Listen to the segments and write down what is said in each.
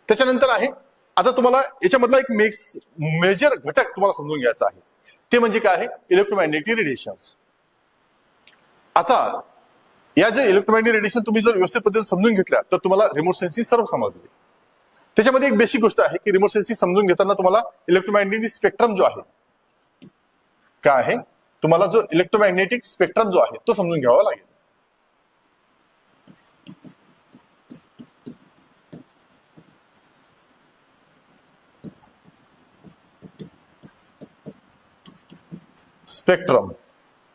त्याच्यानंतर आहे, आता तुम्हाला याच्यामधला एक मेजर घटक तुम्हाला समजून घ्यायचा आहे, ते म्हणजे काय आहे, इलेक्ट्रोमॅग्नेटिक रेडिएशन्स. आता या जे इलेक्ट्रोमॅग्नेटिक रेडिएशन तुम्ही जर व्यवस्थित पद्धतीने समजून घेतल्या तर तुम्हाला रिमोट सेन्सिंग सर्व समजले. त्याच्यामध्ये एक बेसिक गोष्ट आहे की रिमोट सेन्सिंग समजून घेताना तुम्हाला इलेक्ट्रोमॅग्नेटिक स्पेक्ट्रम जो आहे, काय आहे, तुम्हाला जो इलेक्ट्रोमॅग्नेटिक स्पेक्ट्रम जो आहे तो समजून घ्यावा लागेल. स्पेक्ट्रम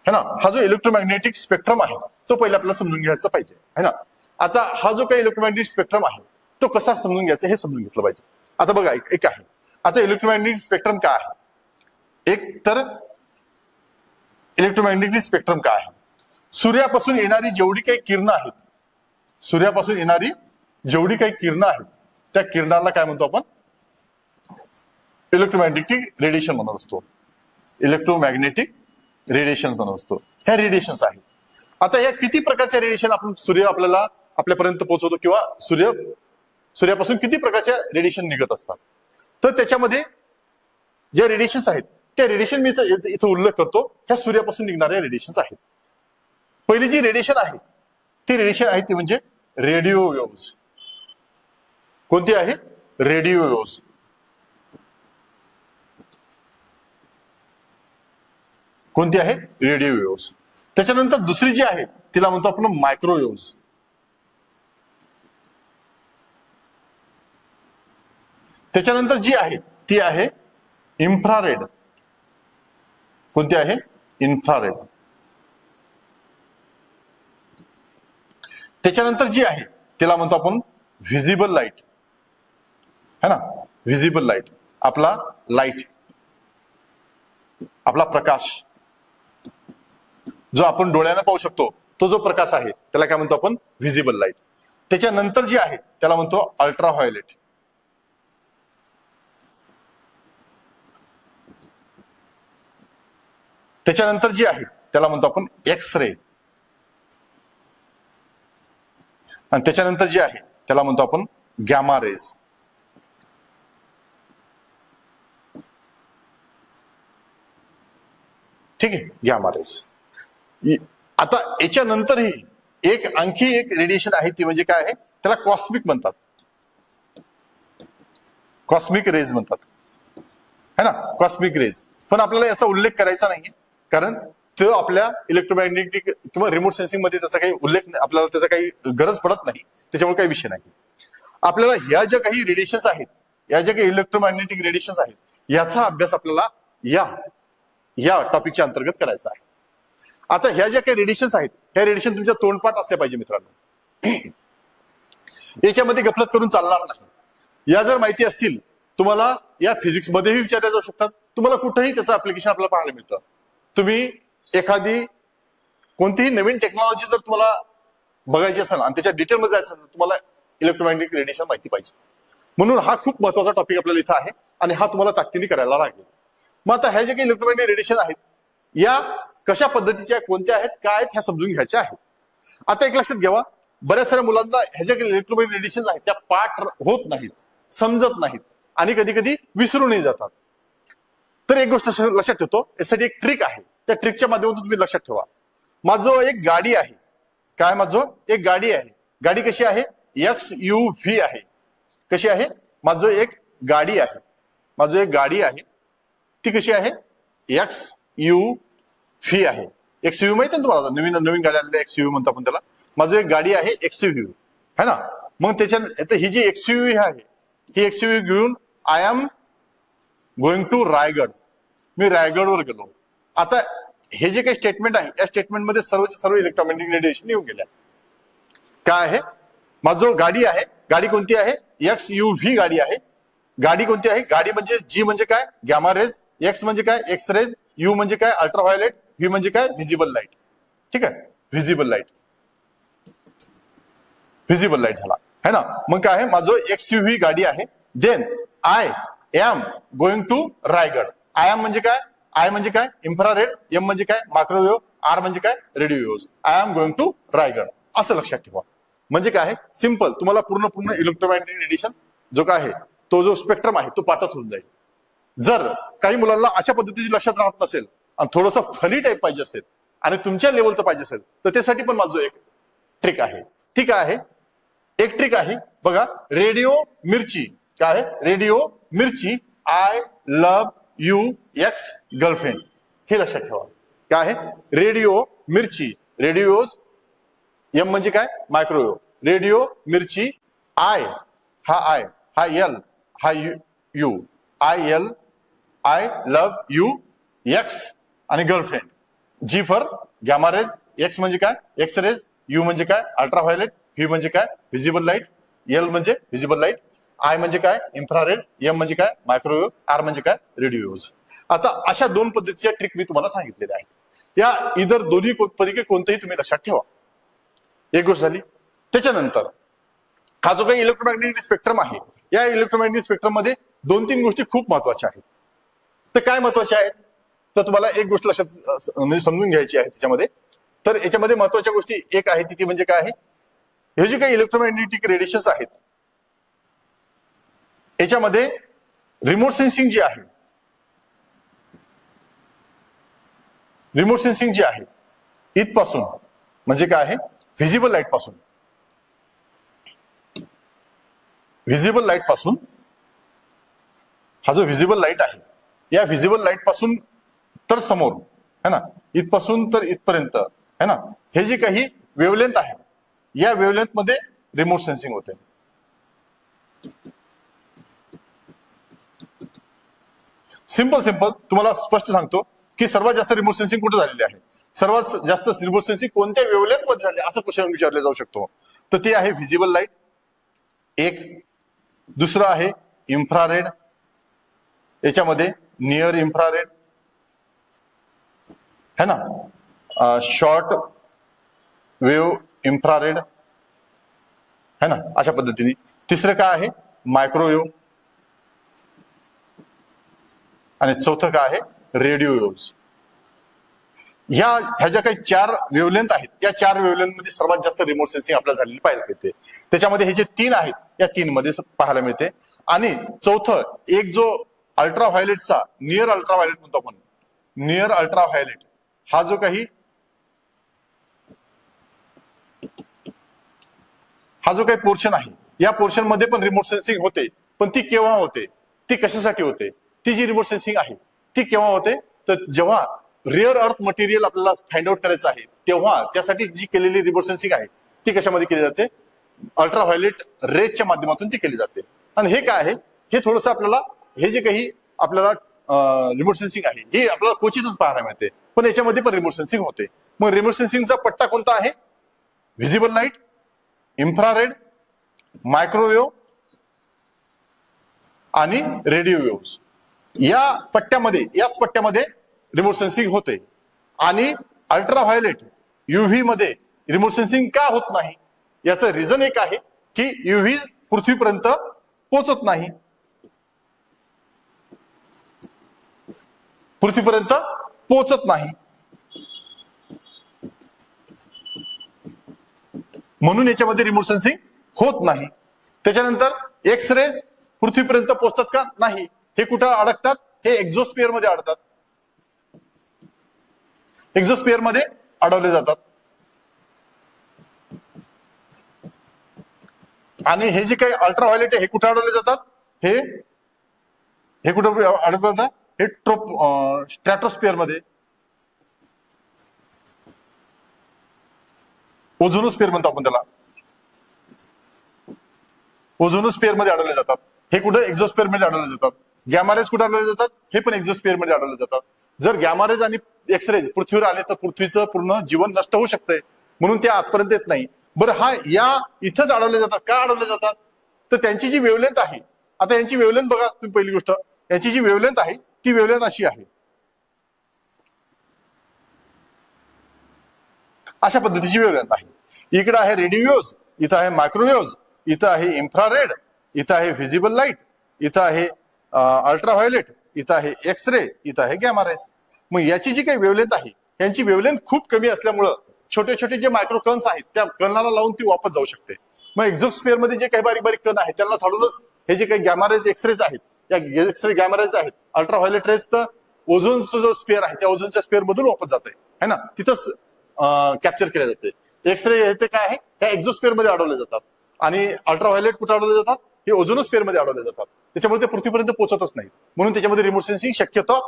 है ना, हा जो इलेक्ट्रोमॅग्नेटिक स्पेक्ट्रम आहे तो पहिले आपल्याला समजून घ्यायचा पाहिजे है ना. आता हा जो काही इलेक्ट्रोमॅग्नेटिक स्पेक्ट्रम आहे तो कसा समजून घ्यायचा हे समजून घेतलं पाहिजे. आता बघा एक आहे, आता इलेक्ट्रोमॅग्नेटिक स्पेक्ट्रम काय आहे, एक तर इलेक्ट्रोमॅग्नेटिक स्पेक्ट्रम काय आहे, सूर्यापासून येणारी जेवढी काही किरणं आहेत, सूर्यापासून येणारी जेवढी काही किरणं आहेत त्या किरणाला काय म्हणतो आपण, इलेक्ट्रोमॅग्नेटिक रेडिएशन म्हणत असतो. इलेक्ट्रोमॅग्नेटिक रेडिएशन म्हणत असतो. ह्या रेडिएशन्स आहेत. आता या किती प्रकारच्या रेडिएशन आपण सूर्य आपल्याला आपल्यापर्यंत पोहोचवतो किंवा सूर्यापासून किती प्रकारच्या रेडिएशन निघत असतात, तर त्याच्यामध्ये ज्या रेडिएशन्स आहेत त्या रेडिएशन मी इथं उल्लेख करतो, ह्या सूर्यापासून निघणाऱ्या रेडिएशन्स आहेत. पहिली जी रेडिएशन आहे ती रेडिएशन आहे ती म्हणजे रेडिओ वेव्हज. कोणती आहे, रेडिओ वेव्हज. कोणती आहे, रेडिओ वेव्हज. त्याच्यानंतर दुसरी जी आहे तिला म्हणतो आपण मायक्रोवेव्हज. त्याच्यानंतर जी आहे ती आहे इन्फ्रारेड. कोणती आहे, इन्फ्रारेड. त्याच्यानंतर जी आहे तिला म्हणतो आपण व्हिजिबल लाईट है ना. व्हिजिबल लाईट, आपला लाईट, आपला प्रकाश जो आपण डोळ्याने पाहू शकतो तो जो प्रकाश आहे त्याला काय म्हणतो आपण, व्हिजिबल लाईट. त्याच्यानंतर जी आहे त्याला म्हणतो अल्ट्राव्हायोलेट. त्याच्यानंतर जी आहे त्याला म्हणतो आपण एक्स रे. आणि त्याच्यानंतर जी आहे त्याला म्हणतो आपण गॅमा रेज. ठीक आहे, गॅमा रेज. आता याच्यानंतरही आणखी एक रेडिएशन आहे ती म्हणजे काय आहे, त्याला कॉस्मिक म्हणतात. कॉस्मिक रेज म्हणतात है ना, कॉस्मिक रेज. पण आपल्याला याचा उल्लेख करायचा नाहीये, कारण तो आपल्या इलेक्ट्रोमॅग्नेटिक किंवा रिमोट सेन्सिंग मध्ये त्याचा काही उल्लेख, आपल्याला त्याचा काही गरज पडत नाही, त्याच्यामुळे काही विषय नाही. आपल्याला ह्या ज्या काही रेडिएशन्स आहेत, या ज्या काही इलेक्ट्रोमॅग्नेटिक रेडिएशन्स आहेत, याचा अभ्यास आपल्याला या टॉपिकच्या अंतर्गत करायचा आहे. आता ह्या ज्या काही रेडिएशन्स आहेत ह्या रेडिएशन तुमच्या तोंडपाठ असल्या पाहिजे मित्रांनो. याच्यामध्ये गफलत करून चालणार नाही. या जर माहिती असतील तुम्हाला या फिजिक्स मध्येही विचारल्या जाऊ शकतात, तुम्हाला कुठेही त्याचं ऍप्लिकेशन आपल्याला पाहायला मिळतं. तुम्ही एखादी कोणतीही नवीन टेक्नॉलॉजी जर तुम्हाला बघायची असेल आणि त्याच्या डिटेलमध्ये जायचं असेल तर तुम्हाला इलेक्ट्रोमॅग्नेटिक रेडिएशन माहिती पाहिजे. म्हणून हा खूप महत्वाचा टॉपिक आपल्याला इथं आहे आणि हा तुम्हाला ताकदीने करायला लागेल. मग आता ह्या ज्या काही इलेक्ट्रोमॅग्नेटिक रेडिएशन आहेत या कशा पद्धतीच्या, कोणत्या आहेत, काय आहेत, ह्या समजून घ्यायच्या आहेत. आता एक लक्षात घ्यावा, बऱ्याच साऱ्या मुलांना ह्या ज्या काही इलेक्ट्रोमॅग्नेटिक रेडिएशन आहेत त्या पाठ होत नाहीत, समजत नाहीत आणि कधी कधी विसरूनही जातात. तर एक गोष्ट लक्षात ठेवतो, यासाठी एक ट्रिक आहे, त्या ट्रिकच्या माध्यमातून तुम्ही लक्षात ठेवा. माझं एक गाडी आहे, काय माझं एक गाडी आहे. गाडी कशी आहे, XUV आहे. कशी आहे, माझं एक गाडी आहे, माझं एक गाडी आहे, ती कशी आहे, XUV आहे. XUV माहिती आहे तुम्हाला, नवीन गाडी आलेली XUV म्हणतो आपण त्याला. माझं एक गाडी आहे XUV है ना. मग त्याच्यात ही जी XUV आहे ही XUV घेऊन I am going to Raigad. मी रायगडवर गेलो. आता हे जे काही स्टेटमेंट आहे या स्टेटमेंटमध्ये सर्व इलेक्ट्रोमॅग्नेटिक रेडिएशन येऊन गेल्या. काय आहे, माझं गाडी आहे, गाडी कोणती आहे, XUV गाडी आहे. गाडी कोणती आहे, गाडी म्हणजे G म्हणजे काय, गॅमा रेज, X म्हणजे काय, एक्स रेज, U म्हणजे काय, अल्ट्राव्हायोलेट, V म्हणजे काय, व्हिजिबल लाईट. ठीक आहे, व्हिजिबल लाईट, व्हिजिबल लाईट झाला है ना. मग काय आहे, माझं XUV गाडी आहे. Then I am going to Raigad. I am म्हणजे काय, आय म्हणजे काय, इन्फ्रारेड, एम म्हणजे काय, मायक्रोवेव्ह, आर म्हणजे काय, radio waves. I am going to Raigad असं लक्षात ठेवा. म्हणजे काय आहे, सिंपल, तुम्हाला पूर्ण इलेक्ट्रोमॅग्नेटिक रेडिएशन जो काय आहे तो जो स्पेक्ट्रम आहे तो पाठच होऊन जाईल. जर काही मुलांना अशा पद्धतीची लक्षात राहत नसेल आणि थोडंसं फनी टाईप पाहिजे असेल आणि तुमच्या लेवलचं पाहिजे असेल तर त्यासाठी पण माझं एक ट्रिक आहे. ती काय आहे? एक ट्रिक आहे बघा, रेडिओ मिर्ची. काय आहे? Radio Mirchi I love you ex girlfriend. हे लक्षात ठेवा. काय आहे? रेडिओ मिर्ची. रेडिओज एम म्हणजे काय? मायक्रोवेव्ह. रेडिओ मिर्ची आय हा आय हा एल हा U I L I love you X आणि girlfriend. G for gamma rays. X म्हणजे काय? X raise. यू म्हणजे काय? अल्ट्राव्हायलेट. व्ही म्हणजे काय? Visible light. एल म्हणजे व्हिजिबल लाईट. आय म्हणजे काय? इन्फ्रारेड. एम म्हणजे काय? मायक्रोवेव्ह. आर म्हणजे काय? रेडिओज. आता अशा दोन पद्धतीच्या ट्रिक मी तुम्हाला सांगितलेल्या आहेत. या इतर दोन्ही पैकी कोणतेही तुम्ही लक्षात ठेवा. एक गोष्ट झाली. त्याच्यानंतर हा जो काही इलेक्ट्रोमॅग्नेटिक स्पेक्ट्रम आहे या इलेक्ट्रोमॅग्नेटिक स्पेक्ट्रम मध्ये 2-3 गोष्टी खूप महत्वाच्या आहेत. तर काय महत्वाच्या आहेत? तर तुम्हाला एक गोष्ट लक्षात म्हणजे समजून घ्यायची आहे त्याच्यामध्ये. तर याच्यामध्ये महत्वाच्या गोष्टी एक आहे ती म्हणजे काय आहे? हे जे काही इलेक्ट्रोमॅग्नेटिक रेडिएशन्स आहेत याच्यामध्ये रिमोट सेन्सिंग जे आहे, रिमोट सेन्सिंग जे आहे इथपासून म्हणजे काय आहे? व्हिजिबल लाईट पासून, व्हिजिबल लाईट पासून हा जो व्हिजिबल लाईट आहे या व्हिजिबल लाईट पासून तर समोर है ना, इथपासून तर इथपर्यंत है ना, हे जे काही वेव्हलेंथ आहे या वेव्हलेंथ मध्ये रिमोट सेन्सिंग होते. सिंपल तुम्हाला स्पष्ट सांगतो की सर्वात जास्त रिमोट सेन्सिंग कुठे झालेली आहे, सर्वात जास्त रिमोट सेन्सिंग कोणत्या वेव्हलेंथ मध्ये झाले असं क्वेश्चन विचारले जाऊ शकतो. तर ते आहे व्हिजिबल लाईट एक. दुसरं आहे इन्फ्रारेड. याच्यामध्ये नियर इन्फ्रारेड है ना, शॉर्ट वेव्ह इन्फ्रारेड है ना, अशा पद्धतीने. तिसरं काय आहे? मायक्रोवेव्ह. आणि चौथं काय आहे? Radio waves. ह्या ज्या काही 4 वेव्हलेंथ आहेत या 4 वेव्हलेंथ मध्ये सर्वात जास्त रिमोट सेन्सिंग आपल्याला झालेली पाहायला मिळते. त्याच्यामध्ये हे जे 3 आहेत या 3 मध्ये पाहायला मिळते. आणि चौथं एक जो अल्ट्राव्हायलेटचा नियर अल्ट्राव्हायलेट म्हणतो आपण, नियर अल्ट्राव्हायलेट हा जो काही पोर्शन आहे या पोर्शन मध्ये पण रिमोट सेन्सिंग होते. पण ती केव्हा होते? ती कशासाठी होते? ती जी रिमोट सेन्सिंग आहे ती केव्हा होते? तर जेव्हा रेअर अर्थ मटेरियल आपल्याला फाइंड आउट करायचं आहे तेव्हा त्यासाठी जी केलेली रिमोट सेन्सिंग आहे ती कशामध्ये केली जाते? अल्ट्राव्हायलेट रेजच्या माध्यमातून ती केली जाते. आणि हे काय आहे? हे थोडंसं आपल्याला हे जे काही आपल्याला रिमोट सेन्सिंग आहे हे आपल्याला क्वचितच पाहायला मिळते, पण याच्यामध्ये पण रिमोट सेन्सिंग होते. मग रिमोट सेन्सिंगचा पट्टा कोणता आहे? व्हिजिबल लाईट, इन्फ्रारेड, मायक्रोवेव्ह आणि रेडिओ वेव्हज. याच पट्ट्यामध्ये रिमोट सेन्सिंग होते. आणि अल्ट्राव्हायलेट युव्ही मध्ये रिमोट सेन्सिंग का होत नाही? याचं रिझन एक आहे की युव्ही पृथ्वीपर्यंत पोहोचत नाही, पृथ्वीपर्यंत पोहोचत नाही. म्हणून याच्यामध्ये रिमोट सेन्सिंग होत नाही. त्याच्यानंतर एक्स रेज पृथ्वीपर्यंत पोहोचतात का? नाही. हे कुठं अडकतात? हे एक्झोस्फिअर मध्ये अडकतात, एक्झोस्फिअर मध्ये अडवले जातात. आणि हे जे काही अल्ट्राव्हायलेट आहे हे कुठे अडवले जातात? हे कुठे अडवले जातात? हे स्ट्रॅटोस्फिअर मध्ये, ओझोनोस्फिअर म्हणतो आपण त्याला, ओझोनोस्फिअर मध्ये अडवले जातात. हे कुठे? एक्झोस्फिअर मध्ये अडवले जातात. गॅमारेज कुठे अडवले जातात? हे पण एक्झोस्फिअर मध्ये अडवले जातात. जर गॅमारेज आणि एक्सरेज पृथ्वीवर आले तर पृथ्वीचं पूर्ण जीवन नष्ट होऊ शकते, म्हणून ते आतपर्यंत येत नाही. बरं, हा या इथंच अडवले जातात. का अडवले जातात? तर त्यांची जी वेव्हलेंथ आहे, आता यांची वेव्हलेंथ बघा तुम्ही. पहिली गोष्ट, यांची जी वेव्हलेंथ आहे ती वेव्हलेंथ अशी आहे, अशा पद्धतीची वेव्हलेंथ आहे. इकडे आहे रेडिओज, इथं आहे मायक्रोवेव्हज, इथं आहे इन्फ्रारेड, इथं आहे व्हिजिबल लाईट, इथं आहे अल्ट्राव्हायलेट, इथं आहे एक्स रे, इथं आहे गॅमा रेज. मग याची जी काही वेव्हलेंथ आहे यांची वेव्हलेंथ खूप कमी असल्यामुळं छोटे छोटे जे मायक्रो कन्स आहेत त्या कणाला लावून ती वापस जाऊ शकते. मग एक्झोस्फिअर मध्ये जे काही बारीक बारीक कण आहेत त्यांना थाडूनच हे जे काही गॅमा रेज एक्सरेज आहेत, या एक्सरे गॅमा रेज आहेत, अल्ट्राव्हायोलेट रेज तर ओझोनचा जो स्पेअर आहे त्या ओझोनच्या स्पेअर मधून वापस जात आहे ना, तिथंच कॅप्चर केले जाते. एक्सरे ते काय आहे, त्या एक्झोस्पेअर मध्ये अडवले जातात आणि अल्ट्राव्हायोलेट कुठे अडवले जातात, हे ओझोनोस्पेअर मध्ये अडवले जातात. त्याच्यामुळे ते पृथ्वीपर्यंत पोहोचतच नाही, म्हणून त्याच्यामध्ये रिमोट सेन्सिंग शक्यता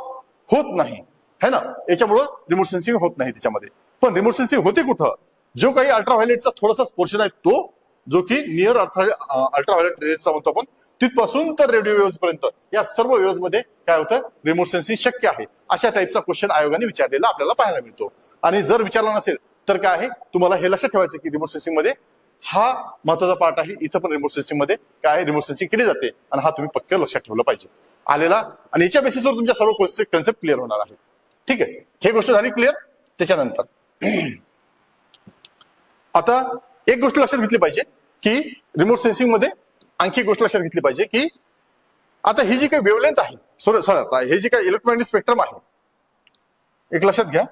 होत नाही है ना. याच्यामुळं रिमोट सेन्सिंग होत नाही त्याच्यामध्ये. पण रिमोट सेन्सिंग होते कुठं, जो काही अल्ट्राव्हायोलेटचा थोडासा पोर्शन आहे तो, जो की नियर अल्ट्राव्हायोलेट रेजचा म्हणतो आपण, तिथपासून तर रेडिओ वेव्हज पर्यंत या सर्व वेव्हज मध्ये काय होतं, रिमोट सेन्सिंग शक्य आहे. अशा टाईपचा क्वेश्चन आयोगाने विचारलेला आपल्याला पाहायला मिळतो. आणि जर विचारला नसेल तर काय आहे, तुम्हाला हे लक्षात ठेवायचं की रिमोट सेन्सिंग मध्ये हा महत्वाचा पार्ट आहे. इथं पण रिमोट सेन्सिंग मध्ये काय रिमोट सेन्सिंग केली जाते आणि हा तुम्ही पक्क लक्षात ठेवलं पाहिजे आलेला. आणि याच्या बेसिसवर तुमच्या सर्व कन्सेप्ट क्लिअर होणार आहे. ठीक आहे, हे गोष्ट झाली क्लिअर. त्याच्यानंतर आता एक गोष्ट लक्षात घेतली पाहिजे की रिमोट सेन्सिंग मध्ये आणखी एक गोष्ट लक्षात घेतली पाहिजे की आता ही जी काही वेवलेंथ आहे, आता हे जे काही इलेक्ट्रोमॅग्नेटिक स्पेक्ट्रम आहे, एक लक्षात घ्या,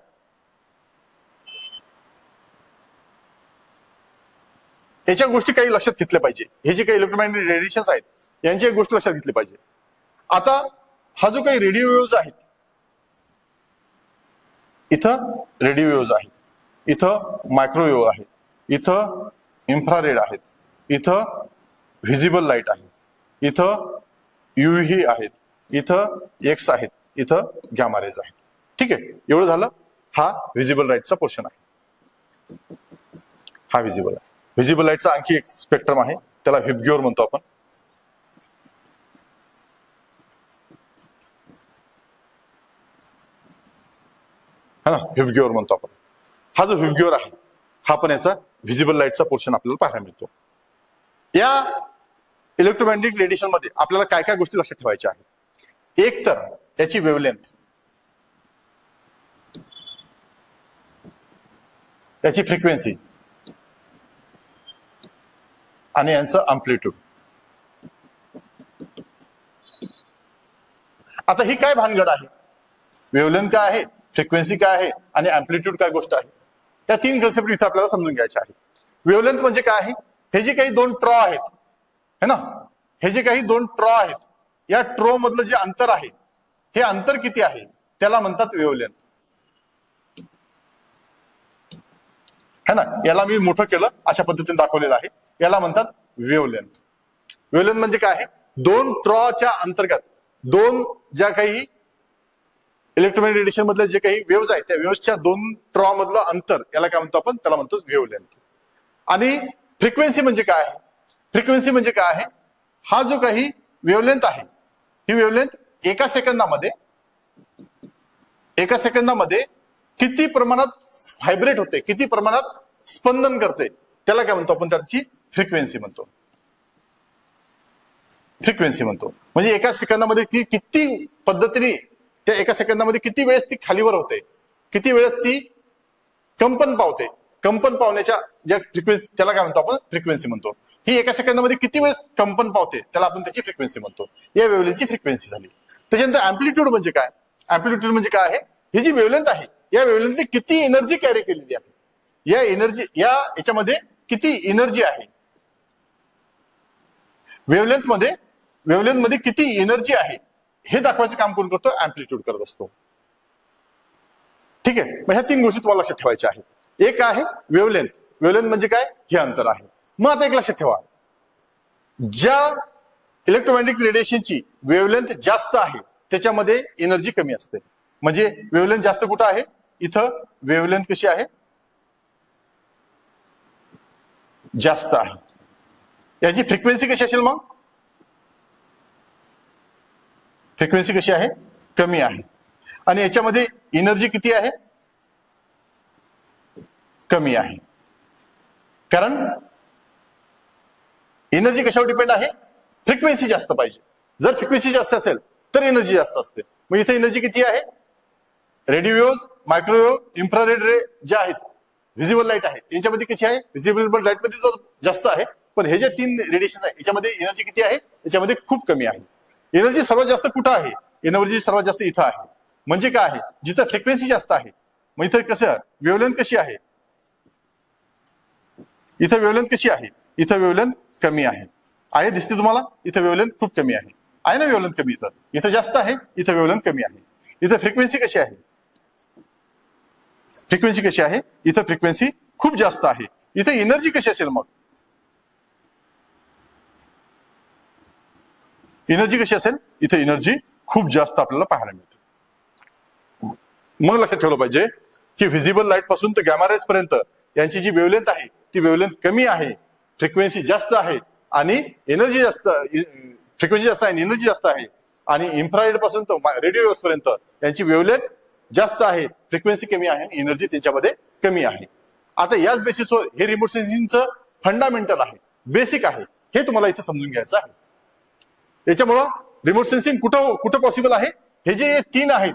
याच्या गोष्टी काही लक्षात घेतल्या पाहिजे. हे जे काही इलेक्ट्रोमॅग्नेटिक रेडिएशन्स आहेत यांची एक गोष्ट लक्षात घेतली पाहिजे. आता हा जो काही रेडिओ वेव्हज आहेत, इथं रेडिओ वेव्हज आहेत, इथं मायक्रोवेव्ह आहेत, इथं इन्फ्रारेड आहेत, इथं व्हिजिबल लाईट आहे, इथं युव्ही आहेत, इथं एक्स आहेत, इथं गॅमा रेज आहेत. ठीक आहे, एवढं झालं. हा व्हिजिबल लाईटचा पोर्शन आहे, हा व्हिजिबल आहे. व्हिजिबल लाईटचा आणखी एक स्पेक्ट्रम आहे, त्याला व्हिबग्योर म्हणतो आपण. है ना, व्हिबग्योर म्हणतो आपण. हा जो व्हिबग्योर आहे हा पण याचा व्हिजिबल लाईटचा पोर्शन आपल्याला पाहायला मिळतो. या इलेक्ट्रोमॅग्नेटिक रेडिएशन मध्ये आपल्याला काय काय गोष्टी लक्षात ठेवायच्या आहेत. एक तर याची वेव्हलेंथ, याची फ्रिक्वेन्सी आणि यांचं अँप्लिट्यूड. आता ही काय भानगड आहे, वेव्हलेंथ काय आहे, फ्रिक्वेन्सी काय आहे आणि अँप्लिट्यूड काय गोष्ट आहे, या तीन कन्सेप्ट इथे आपल्याला समजून घ्यायच्या आहेत. वेव्हलेंथ म्हणजे काय आहे, हे जे काही दोन ट्रॉ आहेत है ना, हे जे काही दोन ट्रॉ आहेत, या ट्रॉ मधलं जे अंतर आहे, हे अंतर किती आहे त्याला म्हणतात वेव्हलेंथ है ना. याला मी मोठं केलं, अशा पद्धतीने दाखवलेलं आहे, याला म्हणतात वेव्हलेंथ. वेव्हलेंथ म्हणजे काय आहे, दोन ट्रॉच्या अंतर्गत दोन ज्या काही इलेक्ट्रोमॅग्नेटिक रेडिएशन मधले जे काही वेव्हज आहेत त्या वेव्हजच्या दोन ट्रॉ मधलं अंतर याला काय म्हणतो आपण, त्याला म्हणतो वेव्हलेंथ. आणि फ्रिक्वेन्सी म्हणजे काय आहे, फ्रिक्वेन्सी म्हणजे काय आहे, हा जो काही वेव्हलेंथ आहे, ही वेव्हलेंथ एका सेकंदामध्ये किती प्रमाणात व्हायब्रेट होते, किती प्रमाणात स्पंदन करते, त्याला काय म्हणतो आपण, त्याची फ्रिक्वेन्सी म्हणतो. फ्रिक्वेन्सी म्हणतो म्हणजे एका सेकंदामध्ये ती किती पद्धतीने, त्या एका सेकंदामध्ये किती वेळेस ती खालीवर होते, किती वेळेस ती कंपन पावते, कंपन पावण्याच्या ज्या फ्रिक्वेन्सी त्याला काय म्हणतो आपण, फ्रिक्वेन्सी म्हणतो. ही एका सेकंदामध्ये किती वेळेस कंपन पावते त्याला आपण त्याची फ्रिक्वेन्सी म्हणतो. या वेव्हलेंथची फ्रिक्वेन्सी झाली. त्याच्यानंतर अँप्लिट्यूड म्हणजे काय, अँप्लिट्यूड म्हणजे काय आहे, ही जी वेव्हलेंथ आहे या वेव्हलेंथने किती एनर्जी कॅरी केलेली आहे, या एनर्जी याच्यामध्ये किती एनर्जी आहे, वेव्हलेंथ मध्ये किती एनर्जी आहे हे दाखवायचं काम कोण करतो, अँप्लिट्यूड करत असतो. ठीक आहे, मग ह्या तीन गोष्टी तुम्हाला लक्षात ठेवायच्या आहेत. एक आहे वेव्हलेंथ, वेव्हलेंथ म्हणजे काय, हे अंतर आहे. मग आता एक लक्षात ठेवा, ज्या इलेक्ट्रोमॅग्नेटिक रेडिएशनची वेव्हलेंथ जास्त आहे त्याच्यामध्ये एनर्जी कमी असते. म्हणजे वेव्हलेंथ जास्त कुठं आहे, इथं वेव्हलेंथ कशी आहे, जास्त आहे. याची फ्रिक्वेन्सी कशी असेल, मग फ्रिक्वेन्सी कशी आहे, कमी आहे. आणि याच्यामध्ये एनर्जी किती आहे, कमी आहे. कारण एनर्जी कशावर डिपेंड आहे, फ्रिक्वेन्सी जास्त पाहिजे. जर फ्रिक्वेन्सी जास्त असेल तर एनर्जी जास्त असते. मग इथे एनर्जी किती आहे, रेडिओ वेव्हज, मायक्रोवेव्ह, इन्फ्रारेड रे ज्या आहेत, व्हिजिबल लाईट आहे, यांच्यामध्ये किती आहे, व्हिजिबल लाईट मध्ये जास्त आहे. पण हे जे तीन रेडिएशन आहे याच्यामध्ये एनर्जी किती आहे, याच्यामध्ये खूप कमी आहे. एनर्जी सर्वात जास्त कुठं आहे, एनर्जी सर्वात जास्त इथं आहे. म्हणजे काय आहे, जिथं फ्रिक्वेन्सी जास्त आहे, मग इथं कसं वेव्हलेंथ कशी आहे, इथं वेव्हलेंथ कशी आहे, इथं वेव्हलेंथ कमी आहे. आहे दिसते तुम्हाला, इथं वेव्हलेंथ खूप कमी आहे ना, वेव्हलेंथ कमी, इथं जास्त आहे, इथं वेव्हलेंथ कमी आहे. इथं फ्रिक्वेन्सी कशी आहे, फ्रिक्वेन्सी कशी आहे, इथं फ्रिक्वेन्सी खूप जास्त आहे. इथं एनर्जी कशी असेल, मग एनर्जी कशी असेल, इथं एनर्जी खूप जास्त आपल्याला पाहायला मिळते. मग लक्षात ठेवलं पाहिजे की व्हिजिबल लाईट पासून तर गॅमा रेज पर्यंत यांची जी वेव्हलेंथ आहे ती वेव्हलेंथ कमी आहे, फ्रिक्वेन्सी जास्त आहे आणि एनर्जी जास्त, फ्रिक्वेन्सी जास्त आहे आणि एनर्जी जास्त आहे. आणि इन्फ्रारेड पासून तर रेडिओ वेव्हज पर्यंत यांची वेव्हलेंथ जास्त आहे, फ्रिक्वेन्सी कमी आहे आणि एनर्जी त्यांच्यामध्ये कमी आहे. आता याच बेसिसवर हे रिमोट सेन्सिंगचं फंडामेंटल आहे, बेसिक आहे, हे तुम्हाला इथे समजून घ्यायचं आहे. याच्यामुळं रिमोट सेन्सिंग कुठं कुठं पॉसिबल आहे, हे जे 3 आहेत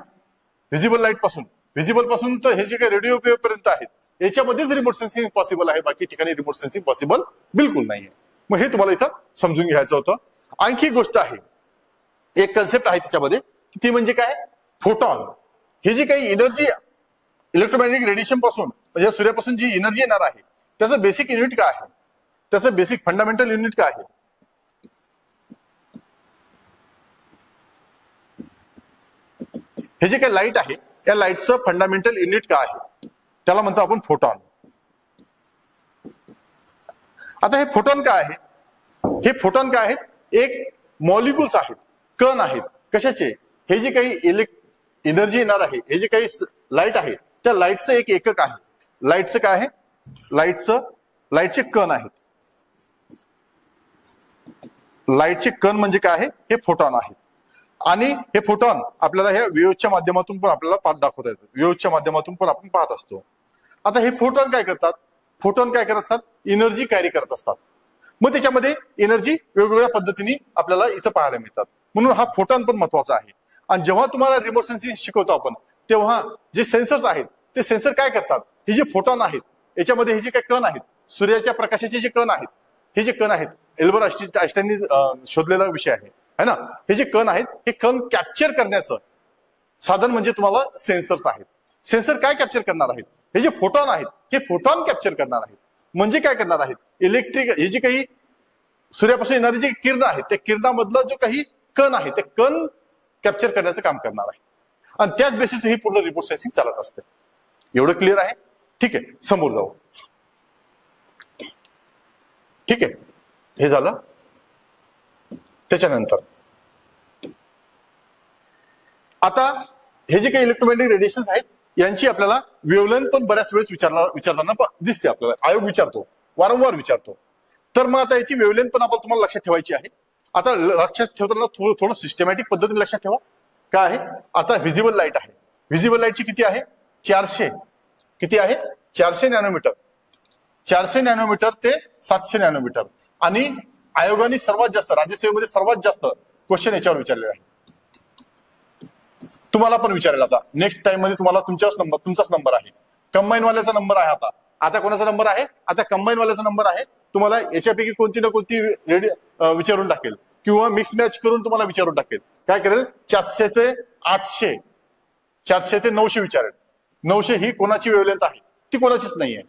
व्हिजिबल लाईट पासून, व्हिजिबल पासून तर हे जे काही रेडिओ वेव्ह पर्यंत आहेत, याच्यामध्येच रिमोट सेन्सिंग पॉसिबल आहे, बाकी ठिकाणी रिमोट सेन्सिंग पॉसिबल बिलकुल नाहीये. मग हे तुम्हाला इथं समजून घ्यायचं होतं. आणखी एक गोष्ट आहे, एक कन्सेप्ट आहे त्याच्यामध्ये, ती म्हणजे काय, फोटॉन. हे जी काही एनर्जी इलेक्ट्रोमॅग्नेटिक रेडिएशन पासून म्हणजे सूर्यापासून जी एनर्जी येणार आहे, त्याचं बेसिक युनिट काय आहे, त्याचं बेसिक फंडामेंटल युनिट काय आहे. हे जे काही लाईट आहे, त्या लाईटचं फंडामेंटल युनिट काय आहे, त्याला म्हणतो आपण फोटॉन. आता हे फोटॉन काय आहे, हे फोटॉन काय आहेत, एक मॉलिक्युल्स आहेत, कण आहेत. कशाचे, हे जे काही एनर्जी येणार आहे, हे जे काही लाईट आहे, त्या लाईटचं एक एकक आहे. लाईटचं काय आहे, लाईटचे कण आहेत. लाईटचे कण म्हणजे काय आहे, हे फोटॉन आहेत. आणि हे फोटॉन आपल्याला ह्या वेव्हच्या माध्यमातून पण आपल्याला दाखवता येतात, वेव्हच्या माध्यमातून पण आपण पाहत असतो. आता हे फोटॉन काय करतात, फोटॉन काय करत असतात, एनर्जी कॅरी करत असतात. मग त्याच्यामध्ये एनर्जी वेगवेगळ्या पद्धतीने आपल्याला इथं पाहायला मिळतात. म्हणून हा फोटॉन पण महत्वाचा आहे. आणि जेव्हा तुम्हाला रिमोट सेन्सिंग शिकवतो आपण, तेव्हा जे सेन्सर्स आहेत, ते सेन्सर काय करतात, हे जे फोटॉन आहेत, याच्यामध्ये हे जे काही कण आहेत, सूर्याच्या प्रकाशाचे जे कण आहेत, हे जे कण आहेत, एल्बर्ट आइन्स्टाईननी शोधलेला विषय आहे ना. हे जे कण आहेत, हे कण कॅप्चर करण्याचं साधन म्हणजे तुम्हाला सेन्सर्स आहेत. सेन्सर काय कॅप्चर करणार आहेत, हे जे फोटॉन आहेत, हे फोटॉन कॅप्चर करणार आहेत. म्हणजे काय करणार आहेत, इलेक्ट्रिक, हे जे काही सूर्यापासून येणारी जी किरण आहेत, त्या किरणामधला जो काही कण आहे, ते कण कॅप्चर करण्याचं काम करणार आहे. आणि त्याच बेसिस ही पूर्ण रिमोट सेन्सिंग चालत असते. एवढं क्लिअर आहे, ठीक आहे. समोर जाऊ, ठीक आहे. हे झालं. त्याच्यानंतर आता हे जे काही इलेक्ट्रोमॅग्नेटिक रेडिएशन्स आहेत, यांची आपल्याला वेव्हलेंथ पण बऱ्याच वेळेस विचारताना दिसते, आपल्याला आयोग विचारतो, वारंवार विचारतो. तर मग आता याची वेव्हलेंथ पण आपण तुम्हाला लक्षात ठेवायची आहे. आता लक्षात ठेवताना थोडं सिस्टमॅटिक पद्धतीने लक्षात ठेवा. काय आहे, आता व्हिजिबल लाईट आहे, व्हिजिबल लाईटची किती आहे, 400, किती आहे, 400 नॅनोमीटर, 400 नॅनोमीटर ते 700 नॅनोमीटर. आणि आयोगाने सर्वात जास्त, राज्यसेवेमध्ये सर्वात जास्त क्वेश्चन याच्यावर विचारलेले आहे. तुम्हाला पण विचारेल आता नेक्स्ट टाइम मध्ये, तुम्हाला तुमचाच नंबर आहे, कंबाईन वाल्याचा नंबर आहे. आता कोणाचा नंबर आहे, आता कंबाईन वाल्याचा नंबर आहे. तुम्हाला याच्यापैकी कोणती ना कोणती विचारून टाकेल, किंवा मिक्स मॅच करून तुम्हाला विचारून टाकेल. काय करेल, 400 ते 800, 400 ते 900 विचारेल. 900 ही कोणाची वेव्हलेंथ आहे, ती कोणाचीच नाही आहे,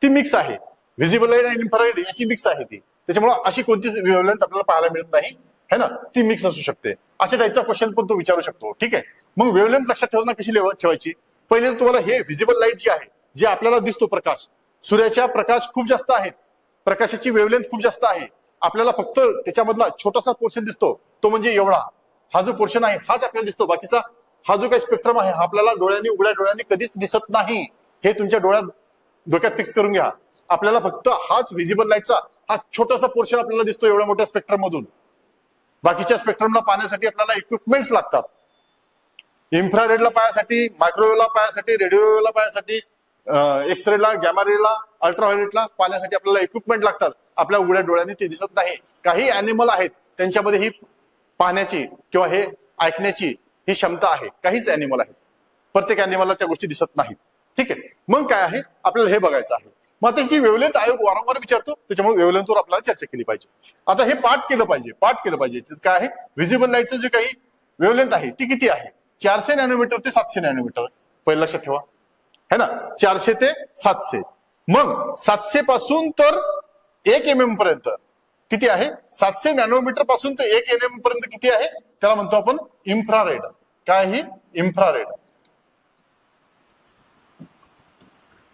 ती मिक्स आहे. व्हिजिबल लाईट आणि इन्फ्रारेड याची मिक्स आहे ती. त्याच्यामुळे अशी कोणतीच वेव्हलेंथ आपल्याला पाहायला मिळत नाही, है ना, ती मिक्स असू शकते. अशा टाईपचा क्वेश्चन पण तो विचारू शकतो, ठीक आहे. मग वेव्हलेंथ लक्षात ठेवताना कशी ठेवायची, पहिले तुम्हाला हे व्हिजिबल लाईट जी आहे, जे आपल्याला दिसतो प्रकाश, सूर्याच्या प्रकाश खूप जास्त आहेत, प्रकाशाची वेव्हलेंथ खूप जास्त आहे. आपल्याला फक्त त्याच्यामधला छोटासा पोर्शन दिसतो, तो म्हणजे एवढा, हा जो पोर्शन आहे हाच आपल्याला दिसतो. बाकीचा हा जो काही स्पेक्ट्रम आहे, हा आपल्याला डोळ्यांनी, उघड्या डोळ्यांनी कधीच दिसत नाही. हे तुमच्या डोक्यात फिक्स करून घ्या. आपल्याला फक्त हाच व्हिजिबल लाईटचा हा छोटासा पोर्शन आपल्याला दिसतो एवढ्या मोठ्या स्पेक्ट्रम मधून. बाकीच्या स्पेक्ट्रमला पाहण्यासाठी आपल्याला इक्विपमेंट्स लागतात. इन्फ्रारेडला पाहण्यासाठी, मायक्रोवेव्हला पाहण्यासाठी, रेडिओला पाहण्यासाठी, एक्सरेला, गॅमा रेला, अल्ट्राव्हायोलेटला पाहण्यासाठी आपल्याला इक्विपमेंट लागतात. आपल्या उघड्या डोळ्यांनी ते दिसत नाही. काही अॅनिमल आहेत त्यांच्यामध्ये ही पाहण्याची किंवा हे ऐकण्याची ही क्षमता आहे. काहीच अॅनिमल आहेत, प्रत्येक अॅनिमलला त्या गोष्टी दिसत नाहीत, ठीक आहे. मग काय आहे, आपल्याला हे बघायचं आहे. मग त्याची वेव्हलेंथ आयोग वारंवार विचारतो, त्याच्यामुळे वेव्हलेंथवर आपल्याला चर्चा केली पाहिजे. आता हे पाठ केलं पाहिजे. काय आहे, व्हिजिबल लाईटचं जे काही वेव्हलेंथ आहे ती किती आहे, 400 नॅनोमीटर ते 700 नॅनोमीटर. पहिलं लक्षात ठेवा, है ना, 400 ते 700. मग 700 पासून तर 1 mm पर्यंत, किती आहे 700 नॅनोमीटर पासून ते 1 nm पर्यंत किती आहे त्याला म्हणतो आपण इन्फ्रारेड. काय ही इन्फ्रारेड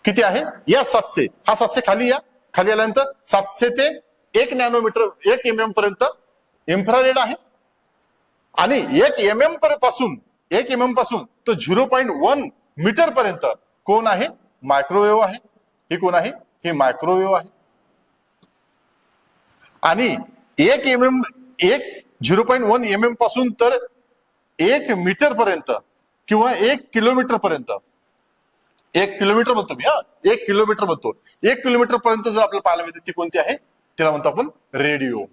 किती आहे या 700, हा 700 खाली या, खाली आल्यानंतर 700 ते 1 नॅनोमीटर 1 mm पर्यंत इन्फ्रारेड आहे. आणि 1 mm पासून 1 mm पासून तो 0.1 मीटर पर्यंत कोण आहे मायक्रोवेव्ह आहे. ही कोण आहे ही मायक्रोवेव्ह आहे. आणि 0.1 mm पासून तर 1 मीटर पर्यंत किंवा 1 किलोमीटर पर्यंत, 1 किलोमीटर म्हणतो मी, 1 किलोमीटर म्हणतो, 1 किलोमीटर पर्यंत जर आपल्याला पाहायला मिळते ती कोणती आहे त्याला म्हणतो आपण रेडिओ.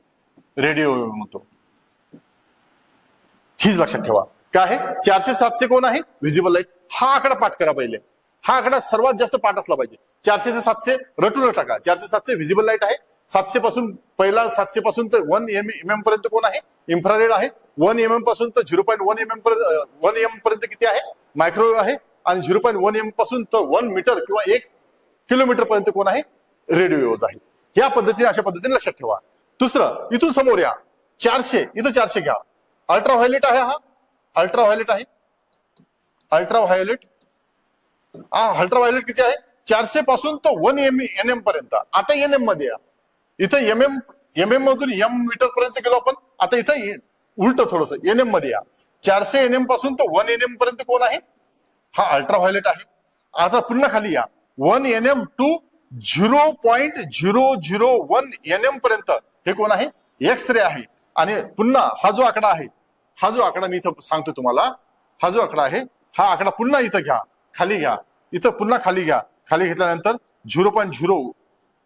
रेडिओ म्हणतो. हीच लक्षात ठेवा. काय आहे 407 कोण आहे व्हिजिबल लाईट. हा आकडा पाठ करा पहिले, हा आकडा सर्वात जास्त पाठ असला पाहिजे. 400 ते 700 रटून टाका. 400 ते 700 व्हिजिबल लाईट आहे. 700 पासून पहिला 700 पासून तर 1 mm पर्यंत कोण आहे इन्फ्रारेड आहे. 1 mm पासून तर 0.1 mm पर्यंत 1 m पर्यंत किती आहे मायक्रोवेव्ह आहे. आणि 0.1 m पासून तर 1 मीटर किंवा 1 किलोमीटर पर्यंत कोण आहे रेडिओज आहे. या पद्धतीने अशा पद्धतीने लक्षात ठेवा. दुसरं इथून समोर या 400, इथं 400 घ्या. अल्ट्राव्हायोलेट आहे, हा अल्ट्राव्हायोलेट आहे. अल्ट्राव्हायोलेट अल्ट्राव्हायोलेट किती आहे 400 पासून तर 1 nm पर्यंत. आता nm मध्ये या, इथं mm मधून m मीटर पर्यंत गेलो आपण. आता इथं उलट थोडस nm मध्ये या. 400 nm पासून तर 1 nm पर्यंत कोण आहे हा अल्ट्राव्हायोलेट आहे. आता पुन्हा खाली या 1 nm टू 0.001 nm पर्यंत हे कोण आहे एक्स रे आहे. आणि पुन्हा हा जो आकडा आहे, हा जो आकडा मी इथं सांगतो तुम्हाला, हा जो आकडा आहे हा आकडा पुन्हा इथं घ्या, खाली घ्या, इथं पुन्हा खाली घ्या. खाली घेतल्यानंतर 0.0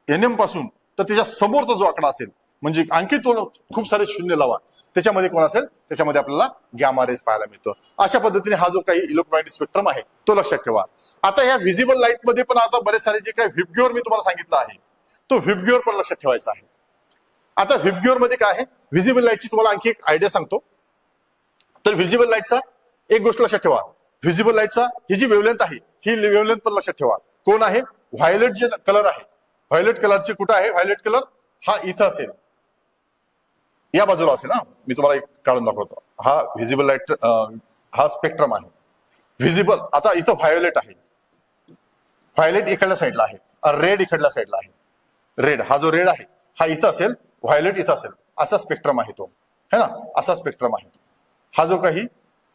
nm पासून तर त्याच्या समोरचा जो आकडा असेल म्हणजे आणखी तो खूप सारे शून्य लावा, त्याच्यामध्ये कोण असेल त्याच्यामध्ये आपल्याला गॅमा रेज पाहायला मिळतो. अशा पद्धतीने हा जो काही इलेक्ट्रोमॅग्नेटिक स्पेक्ट्रम आहे तो लक्षात ठेवा. आता या व्हिजिबल लाईट मध्ये पण आता बरेच सारे जे काही व्हिपग्योर मी तुम्हाला सांगितलं आहे तो व्हिपग्योर पण लक्षात ठेवायचा आहे. आता व्हिपग्योर मध्ये काय आहे व्हिजिबल लाईटची तुम्हाला आणखी एक आयडिया सांगतो. तर व्हिजिबल लाईटचा एक गोष्ट लक्षात ठेवा, व्हिजिबल लाईटचा ही जी वेवलेंथ आहे ही वेवलेंथ पण लक्षात ठेवा. कोण आहे व्हायोलेट जे कलर आहे, व्हायोलेट कलरचे कुठं आहे व्हायोलेट कलर हा इथं असेल, या बाजूला असेल. ना मी तुम्हाला एक काढून दाखवतो. हा व्हिजिबल लाईट हा स्पेक्ट्रम आहे व्हिजिबल. आता इथं व्हायोलेट आहे, व्हायोलेट इकडल्या साईडला आहे, रेड इकडल्या साईडला आहे. रेड हा जो रेड आहे हा इथं असेल, व्हायोलेट इथं असेल, असा स्पेक्ट्रम आहे तो, है ना, असा स्पेक्ट्रम आहे. हा जो काही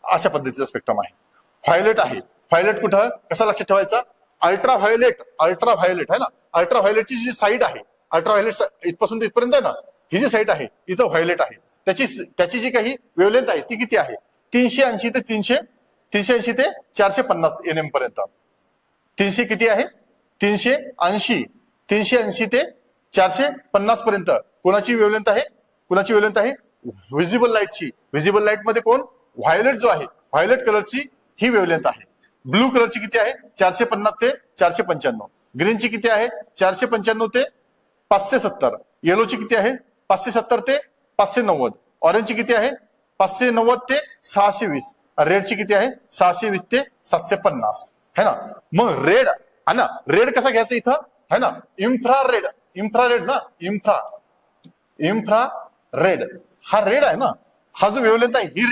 अशा पद्धतीचा स्पेक्ट्रम आहे. व्हायोलेट आहे, व्हायोलेट कुठं कसा लक्षात ठेवायचा अल्ट्राव्हायोलेट, अल्ट्राव्हायोलेट आहे ना, अल्ट्राव्हायोलेटची जी साईड आहे अल्ट्राव्हायोलेट इथपासून इथपर्यंत आहे ना, ही जी साईड आहे इथं व्हायोलेट आहे. त्याची जी काही वेवलेंथ आहे ती किती आहे 380 ते 380 ते 450 nm पर्यंत. 300 किती आहे 380 ते 450 पर्यंत कोणाची वेवलेंथ आहे, कुणाची वेवलेंथ आहे व्हिजिबल लाईटची. व्हिजिबल लाईट मध्ये कोण व्हायोलेट जो आहे व्हायोलेट कलरची ही वेवलेंथ आहे. ब्लू कलरची किती आहे 450 ते 495. ग्रीनची किती आहे 495 ते 570. येलोची किती आहे 570 ते 590. ऑरेंजची किती आहे 590 ते 620. रेडची किती आहे 620 ते 750 है ना. मग रेड है ना, रेड कसा घ्यायचा इथं है ना, इन्फ्रारेड, इन्फ्रारेड ना, इन्फ्रा रेड हा रेड आहे ना, हा जो वेवलेंथ आहे ही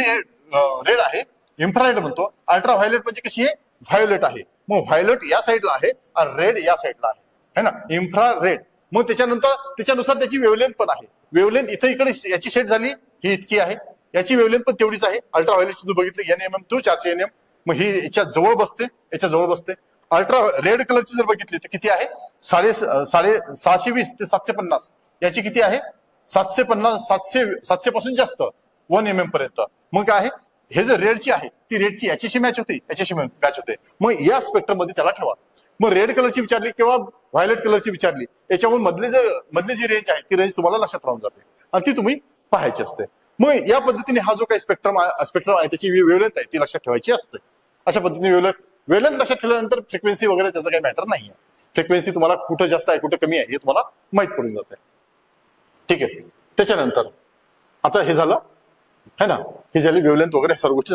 रेड आहे, इन्फ्रारेड म्हणतो. अल्ट्राव्हायोलेट म्हणजे कशी आहे व्हायोलेट आहे. मग व्हायोलेट या साईडला आहे आणि रेड या साईडला आहे है ना, इन्फ्रारेड. मग त्याच्यानुसार त्याची वेवलेंथ पण आहे. वेवलेंथ इथं इकडे याची सेट झाली ही इतकी आहे, याची वेवलेंथ पण तेवढीच आहे. अल्ट्राव्हायोलेटची तू बघितली nm टू 400 nm, मग ही याच्या जवळ बसते, याच्या जवळ बसते. अल्ट्रा रेड कलरची जर बघितली तर किती आहे 620 ते 750. याची किती आहे 750 700 पासून जास्त 1 mm पर्यंत. मग काय आहे हे जर रेडची आहे ती रेडची याच्याशी मॅच होते, याच्याशी मॅच होते. मग या स्पेक्ट्रम मध्ये त्याला ठेवा. मग रेड कलरची विचारली किंवा व्हायोलेट कलरची विचारली, याच्यावर मधली जी रेंज आहे ती रेंज तुम्हाला लक्षात राहून जाते आणि ती तुम्ही पाहायची असते. मग या पद्धतीने हा जो काही स्पेक्ट्रम आहे त्याची वेवलेंथ आहे ती लक्षात ठेवायची असते. अशा पद्धतीने वेवलेंथ लक्षात ठेवल्यानंतर फ्रिक्वेन्सी वगैरे त्याचा काही मॅटर नाहीये. फ्रिक्वेन्सी तुम्हाला कुठं जास्त आहे कुठं कमी आहे हे तुम्हाला माहित पडून जाते. ठीक आहे. त्याच्यानंतर आता हे झालं है ना, ही झाली वेवलेंथ वगैरे सर्व गोष्टी.